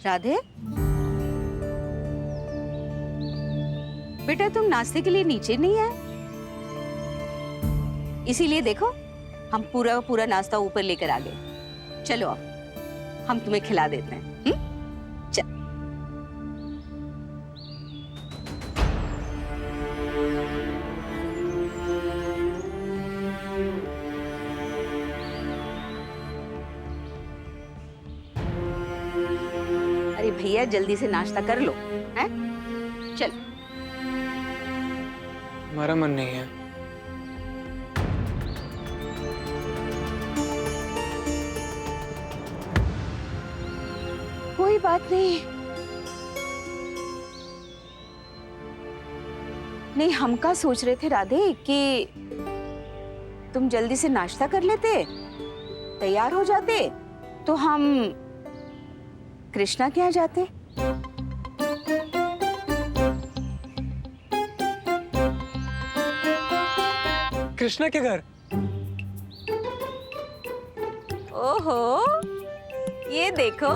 राधे, बेटा तुम नाश्ते के लिए नीचे नहीं आए, इसीलिए देखो हम पूरा पूरा नाश्ता ऊपर लेकर आ गए। चलो अब हम तुम्हें खिला देते हैं। चल। अरे भैया जल्दी से नाश्ता कर लो, हैं? चल। हमारा मन नहीं है। कोई बात नहीं। नहीं, हम क्या सोच रहे थे राधे कि तुम जल्दी से नाश्ता कर लेते, तैयार हो जाते, तो हम कृष्णा के यहाँ जाते। कृष्णा के घर? ओहो, ये देखो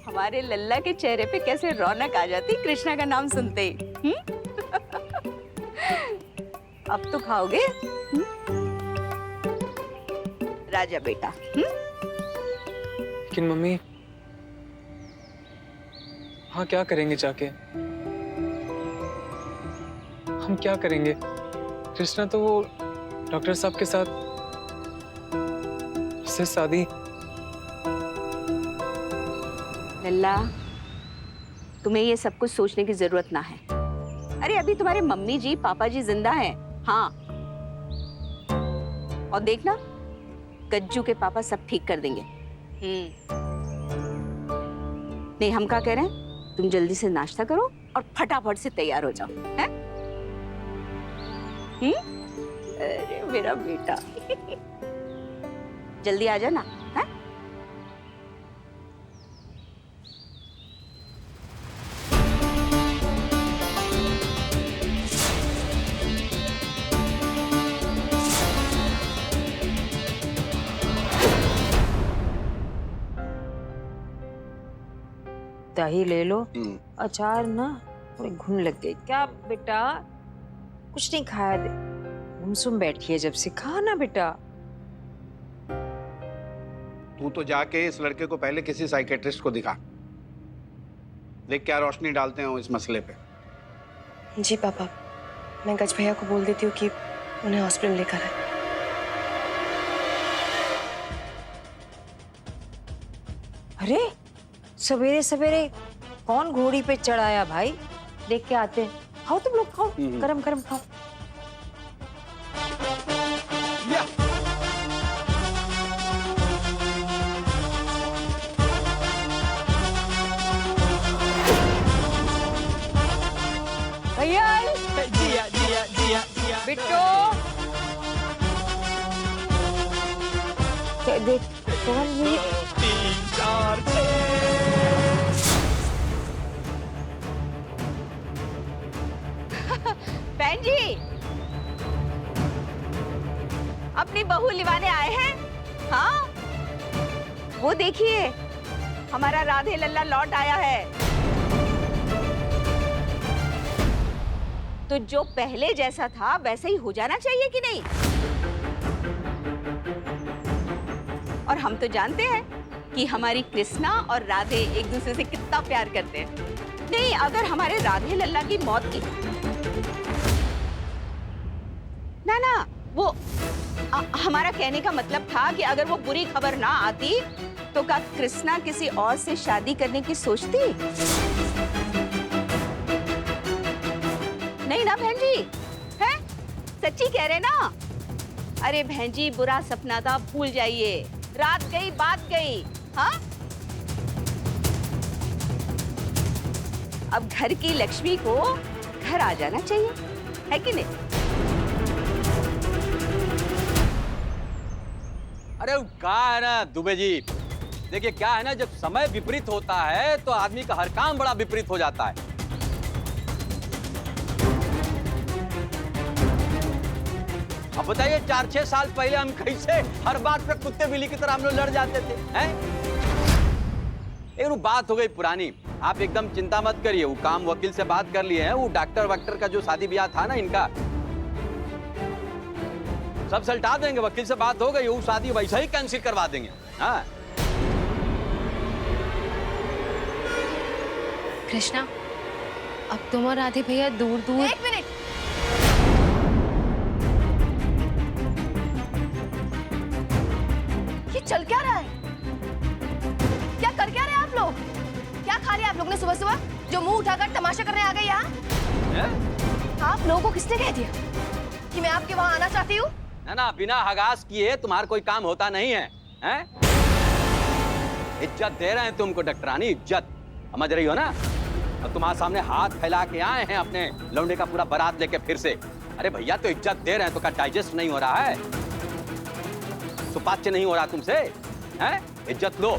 हमारे लल्ला के चेहरे पे कैसे रौनक आ जाती कृष्णा का नाम सुनते ही। अब तो खाओगे राजा बेटा। लेकिन मम्मी, हाँ क्या करेंगे जाके? हम क्या करेंगे? कृष्णा तो वो डॉक्टर साहब के साथ उससे शादी। लल्ला, तुम्हें ये सब कुछ सोचने की जरूरत ना है। अरे अभी तुम्हारे मम्मी जी पापा जी जिंदा हैं। हाँ, और देखना गज्जू के पापा सब ठीक कर देंगे। नहीं, हम क्या कह रहे हैं, तुम जल्दी से नाश्ता करो और फटाफट से तैयार हो जाओ, हैं? अरे मेरा बेटा जल्दी आ जाना, हैं? दही ले लो, अचार ना थोड़ी घुन लग गई। क्या बेटा, कुछ नहीं खाया? दे गुमसुम बैठी है जब से, खा ना बेटा। तू तो जाके इस लड़के को पहले किसी साइकेट्रिस्ट को दिखा, देख क्या रोशनी डालते हैं इस मसले पे। जी पापा, मैं गज भैया को बोल देती हूँ कि उन्हें हॉस्पिटल लेकर आए। अरे सवेरे सवेरे कौन घोड़ी पे चढ़ाया भाई? देख के आते हैं। खाओ तुम लोग, खाओ, गरम गरम खाओ। भैया जिया जिया जिया जिया बिट्टू, देख कौन ये? 3 4 बहन जी, अपनी बहू लिवाने आए हैं। हाँ, वो देखिए हमारा राधे लल्ला लौट आया है। तो जो पहले जैसा था वैसे ही हो जाना चाहिए कि नहीं? और हम तो जानते हैं कि हमारी कृष्णा और राधे एक दूसरे से कितना प्यार करते हैं। नहीं, अगर हमारे राधे लल्ला की मौत की ना वो हमारा कहने का मतलब था कि अगर वो बुरी खबर ना आती तो क्या कृष्णा किसी और से शादी करने की सोचती? नहीं ना बहन जी, हैं? सच्ची कह रहे ना? अरे बहन जी, बुरा सपना था, भूल जाइए। रात गई बात गई। हाँ, अब घर की लक्ष्मी को घर आ जाना चाहिए, है कि नहीं? अरे क्या है ना दुबे जी, देखिए क्या है ना, जब समय विपरीत होता है तो आदमी का हर काम बड़ा विपरीत हो जाता है। अब बताइए 4-6 साल पहले हम कैसे हर बात पे कुत्ते बिल्ली की तरह हम लोग लड़ जाते थे, हैं? लेकिन वो बात हो गई पुरानी। आप एकदम चिंता मत करिए, वो काम वकील से बात कर लिए हैं। वो डॉक्टर वक्टर का जो शादी ब्याह था ना इनका, सब सल्टा देंगे। वकील से बात हो गई, वो शादी वैसा ही कैंसिल करवा देंगे। हाँ कृष्णा, अब तुम और राधे भैया दूर दूर। एक मिनट, ये चल क्या रहा है? क्या कर क्या रहे हैं आप लोग? क्या खा लिया आप लोग ने सुबह सुबह जो मुंह उठाकर तमाशा करने आ गए यहाँ? आप लोगों को किसने कह दिया कि मैं आपके वहाँ आना चाहती हूँ? ना, बिना हगास किए तुम्हारा कोई काम होता नहीं है, हैं? इज्जत दे रहे हैं तुमको डॉक्टरानी, इज्जत, समझ रही हो ना? अब तुम्हारे सामने हाथ फैला के आए हैं अपने लौंडे का पूरा बारात लेके फिर से। अरे भैया तो इज्जत दे रहे हैं, तो क्या डाइजेस्ट नहीं हो रहा है? सुपाच्य नहीं हो रहा तुमसे, हैं? इज्जत लो,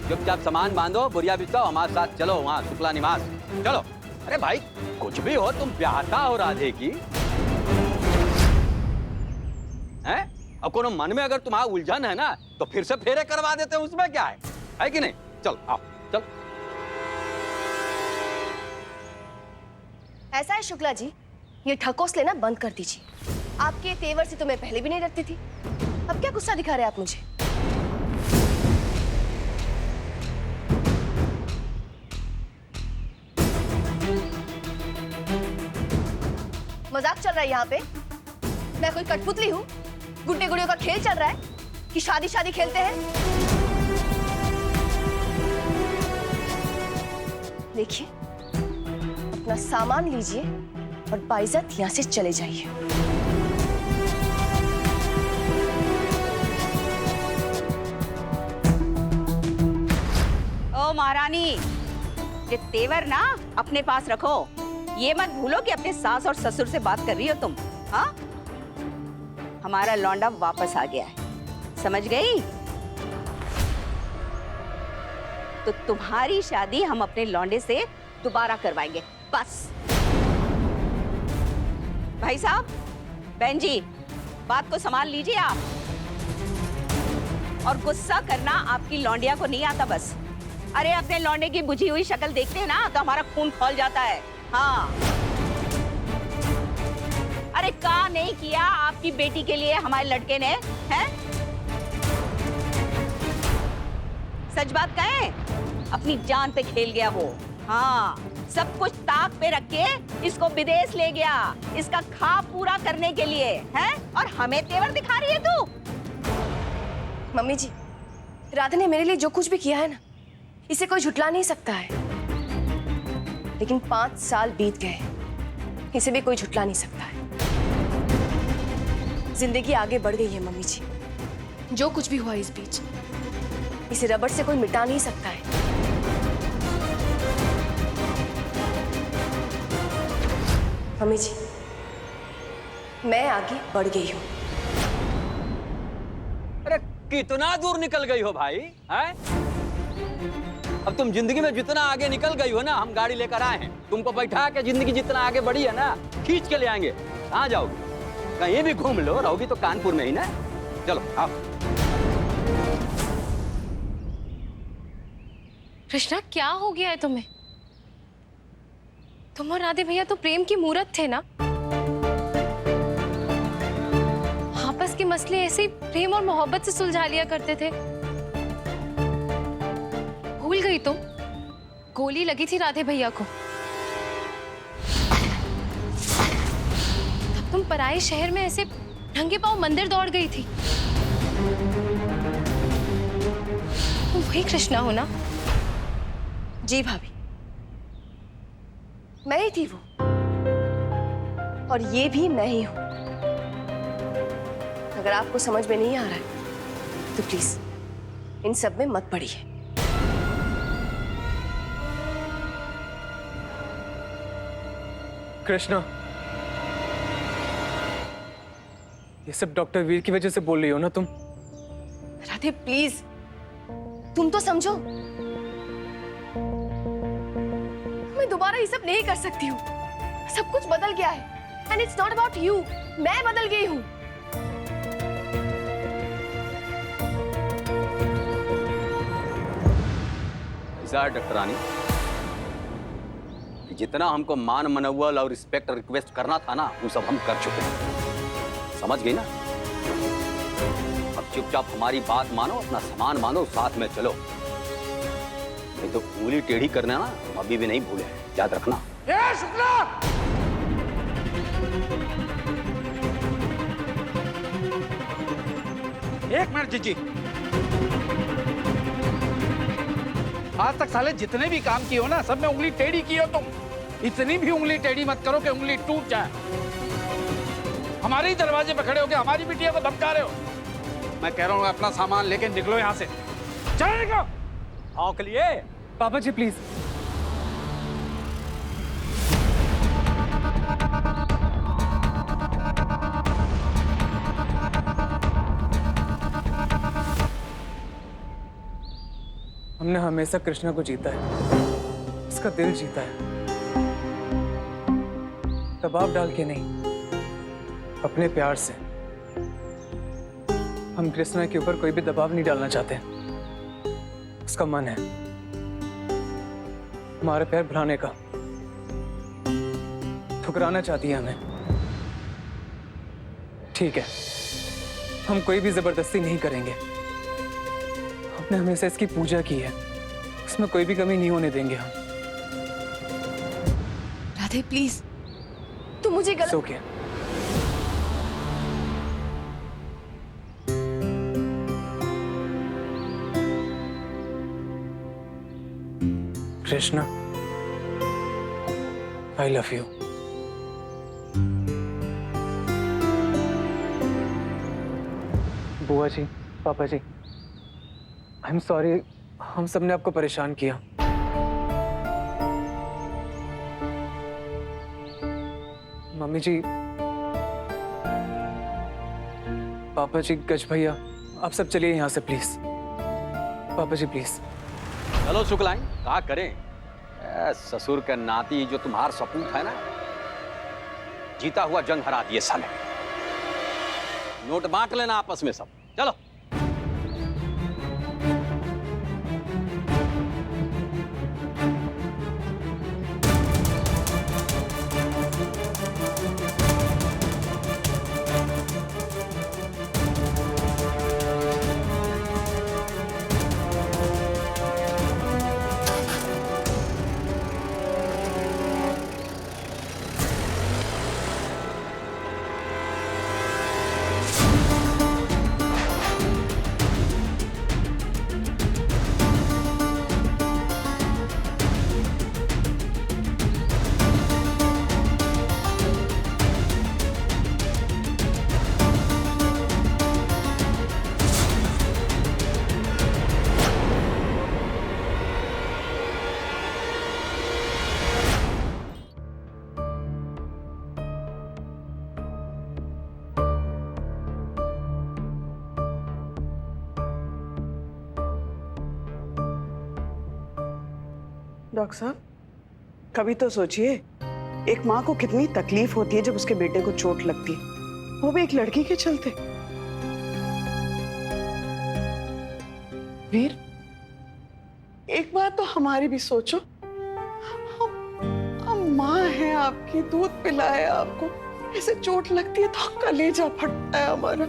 चुपचाप सामान बांधो, बुरिया बिछाओ, हमारे साथ चलो वहाँ शुक्ला निवास, चलो। अरे भाई कुछ भी हो, तुम ब्याहता हो राधे की, हैं? अब कोनो मन में अगर तुम्हारा उलझन है ना, तो फिर से फेरे करवा देते हैं, उसमें क्या है कि नहीं? चलो आओ, चल। ऐसा है शुक्ला जी, ये ठकोस लेना बंद कर दीजिए। आपके तेवर से तो मैं पहले भी नहीं डरती थी, अब क्या गुस्सा दिखा रहे हैं आप मुझे? मजाक चल रहा है यहाँ पे? मैं कोई कठपुतली हूँ? गुड्डे गुड़ियों का खेल चल रहा है कि शादी शादी खेलते हैं? देखिए, अपना सामान लीजिए और बाइज्जत यहाँ से चले जाइए। ओ महारानी, ये तेवर ना अपने पास रखो। ये मत भूलो कि अपने सास और ससुर से बात कर रही हो तुम। हाँ, हमारा लौंडा वापस आ गया है, समझ गई? तो तुम्हारी शादी हम अपने लौंडे से दोबारा करवाएंगे, बस। भाई साहब, बहन जी, बात को संभाल लीजिए आप। और गुस्सा करना आपकी लौंडिया को नहीं आता बस। अरे अपने लौंडे की बुझी हुई शक्ल देखते हैं ना तो हमारा खून खौल जाता है। हाँ, अरे क्या नहीं किया आपकी बेटी के लिए हमारे लड़के ने, हैं? सच बात कहें, अपनी जान पे खेल गया वो। हाँ, सब कुछ ताक पे रख के इसको विदेश ले गया, इसका ख्वाब पूरा करने के लिए, हैं? और हमें तेवर दिखा रही है तू। मम्मी जी, राधा ने मेरे लिए जो कुछ भी किया है ना, इसे कोई झुटला नहीं सकता है। लेकिन 5 साल बीत गए, इसे भी कोई झुटला नहीं सकता है। जिंदगी आगे बढ़ गई है मम्मी जी, जो कुछ भी हुआ इस बीच, इसे रबड़ से कोई मिटा नहीं सकता है। मम्मी जी, मैं आगे बढ़ गई हूँ। अरे कितना दूर निकल गई हो भाई, हैं? अब तुम जिंदगी में जितना आगे निकल गई हो ना, हम गाड़ी लेकर आए हैं, तुमको बैठा के जिंदगी जितना आगे बढ़ी है ना, खींच के ले आएंगे। कहाँ जाओगे? कहीं भी घूम लो, रहोगी तो कानपुर में ही ना। चलो आओ। कृष्णा, क्या हो गया है तुम्हें? तुम और राधे भैया तो प्रेम की मूरत थे ना। आपस के मसले ऐसे ही प्रेम और मोहब्बत से सुलझा लिया करते थे। भूल गई तुम? गोली लगी थी राधे भैया को, तब तुम पराए शहर में ऐसे नंगे पांव मंदिर दौड़ गई थी। तुम वही कृष्णा हो ना? जी भाभी, मैं ही थी वो, और ये भी मैं ही हूं। अगर आपको समझ में नहीं आ रहा है तो प्लीज इन सब में मत पड़िए। कृष्णा, ये सब डॉक्टर वीर की वजह से बोल रही हो ना तुम? राधे प्लीज, तुम तो समझो, मैं दोबारा ये सब नहीं कर सकती हूँ। सब कुछ बदल गया है, and it's not about you. मैं बदल गई हूँ। डिसाइड डॉक्टर रानी, जितना हमको मान मनोबल और रिस्पेक्ट रिक्वेस्ट करना था ना, वो सब हम कर चुके हैं। समझ गई ना? अब चुपचाप हमारी बात मानो, अपना सामान मानो, साथ में चलो। नहीं तो उंगली टेढ़ी करना ना हम अभी भी नहीं भूले, याद रखना। शुक्ला! एक मिनट जीजी। आज तक साले जितने भी काम किए हो ना, सब में उंगली टेढ़ी की हो तुम। इतनी भी उंगली टेढ़ी मत करो कि उंगली टूट जाए। हमारे ही दरवाजे पे खड़े होकर हमारी बिटिया को धमका रहे हो। मैं कह रहा हूँ अपना सामान लेके निकलो यहाँ से। चलो निकलो। हाँ के लिए पापा जी प्लीज। हमने हमेशा कृष्णा को जीता है, उसका दिल जीता है, दबाव डाल के नहीं, अपने प्यार से। हम कृष्णा के ऊपर कोई भी दबाव नहीं डालना चाहते। उसका मन है हमारा प्यार भुलाने का, ठुकराना चाहती है हमें। ठीक है, हम कोई भी जबरदस्ती नहीं करेंगे। हमने हमेशा इसकी पूजा की है, उसमें कोई भी कमी नहीं होने देंगे हम। राधे प्लीज, तुम मुझे गलत। Okay. Krishna, I love you. बुआ जी, पापा जी, आई एम सॉरी, हम सब ने आपको परेशान किया। मम्मी जी, पापा जी, गज भैया, आप सब चलिए यहाँ से प्लीज। पापा जी प्लीज। चलो शुक्लाइन, क्या करें? ससुर के नाती जो तुम्हार सपूत है ना, जीता हुआ जंग हरा दिए साले। नोट बांट लेना आपस में सब। चलो। डॉक्टर साहब, कभी तो सोचिए, एक माँ को कितनी तकलीफ होती है जब उसके बेटे को चोट लगती है, वो भी एक लड़की के चलते। वीर, एक बात तो हमारी भी सोचो। हम माँ हैं आपकी, दूध पिलाए आपको, ऐसे चोट लगती है तो कलेजा फटता है हमारा।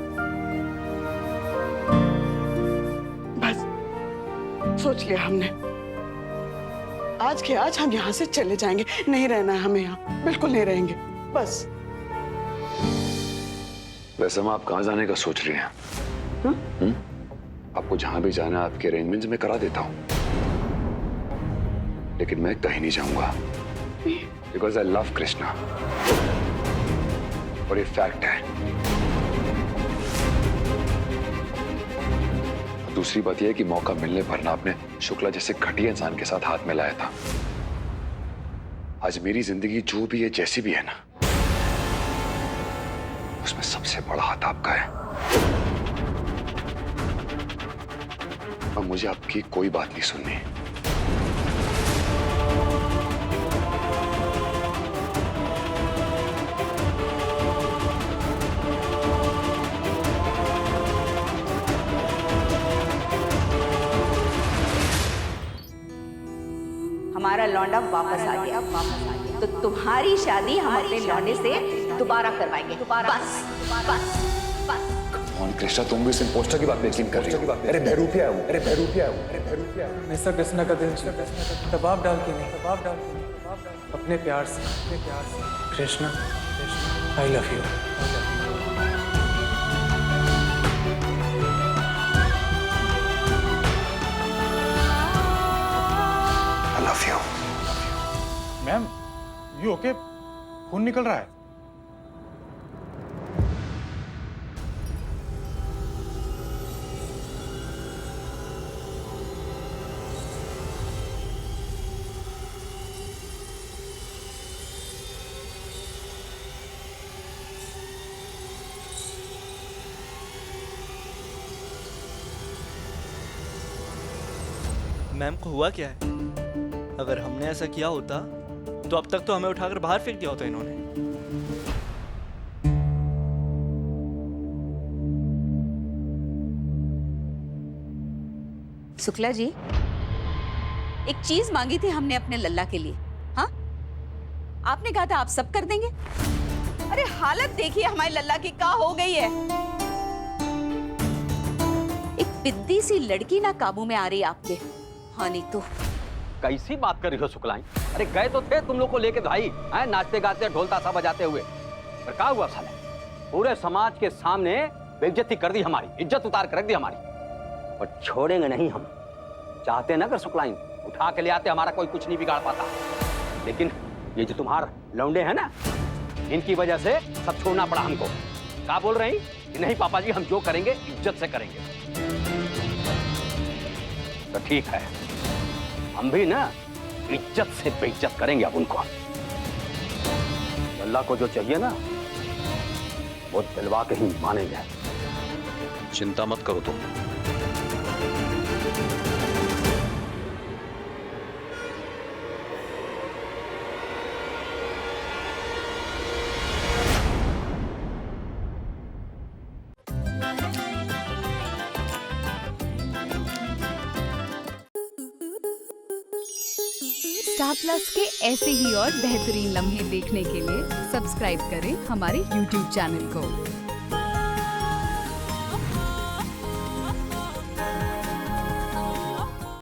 बस सोच लिया हमने, आज के आज हम यहाँ से चले जाएंगे। नहीं रहना है हमें यहाँ, बिल्कुल नहीं रहेंगे, बस। वैसे आप कहाँ जाने का सोच रही हैं? आपको जहां भी जाना है आपके अरेंजमेंट्स में करा देता हूँ, लेकिन मैं कहीं नहीं जाऊंगा, बिकॉज आई लव कृष्णा। और ये फैक्ट है। दूसरी बात यह है कि मौका मिलने पर ना आपने शुक्ला जैसे घटिया इंसान के साथ हाथ मिलाया था। आज मेरी जिंदगी जो भी है, जैसी भी है ना, उसमें सबसे बड़ा हाथ आपका है। अब मुझे आपकी कोई बात नहीं सुननी। हमारा लौंडा वापस आ गया। तो तुम्हारी शादी हम अपने लौंडे से दोबारा करवाएंगे। बस बस बस। कौन कृष्णा, तुम भी इस इम्पोस्टर की बात यकीन कर रही हो? अरे बहरूपिया है वो, अरे बहरूपिया है वो, अरे बहरूपिया है वो। मिस्टर कृष्णा का दिल दबाव डाल के नहीं, दबाव डाल के नहीं, अपने प्यार से, अपने प्यार से। Krishna, I love you. I love you. Ma'am, you okay? खून निकल रहा है। मैम को हुआ क्या है? अगर हमने ऐसा किया होता तो अब तक तो हमें उठाकर बाहर फेंक दिया होता इन्होंने। शुक्ला जी, एक चीज मांगी थी हमने अपने लल्ला के लिए। हाँ, आपने कहा था आप सब कर देंगे। अरे हालत देखिए हमारे लल्ला की क्या हो गई है। एक पिद्दी सी लड़की ना काबू में आ रही आपके। हाँ नहीं तो कैसी बात कर रही हो शुक्लाई? अरे गए तो थे तुम लोग को लेके भाई, हैं नाचते गाते ढोल ताशा बजाते हुए, पर क्या हुआ साले? पूरे समाज के सामने बेइज्जती कर दी हमारी, इज्जत उतार कर रख दी हमारी। और छोड़ेंगे नहीं हम। चाहते ना कर शुक्लाई, उठा के ले आते, हमारा कोई कुछ नहीं बिगाड़ पाता। लेकिन ये जो तुम्हारे लौंडे हैं ना, इनकी वजह से सब छोड़ना पड़ा हमको। क्या बोल रही कि नहीं पापा जी, हम जो करेंगे इज्जत से करेंगे। तो ठीक है, हम भी ना इज्जत से बेइज्जत करेंगे अब उनको। अल्लाह को जो चाहिए ना वो दिलवा के ही मानेंगे। चिंता मत करो तुम। स्टार प्लस के ऐसे ही और बेहतरीन लम्हे देखने के लिए सब्सक्राइब करें हमारे YouTube चैनल को।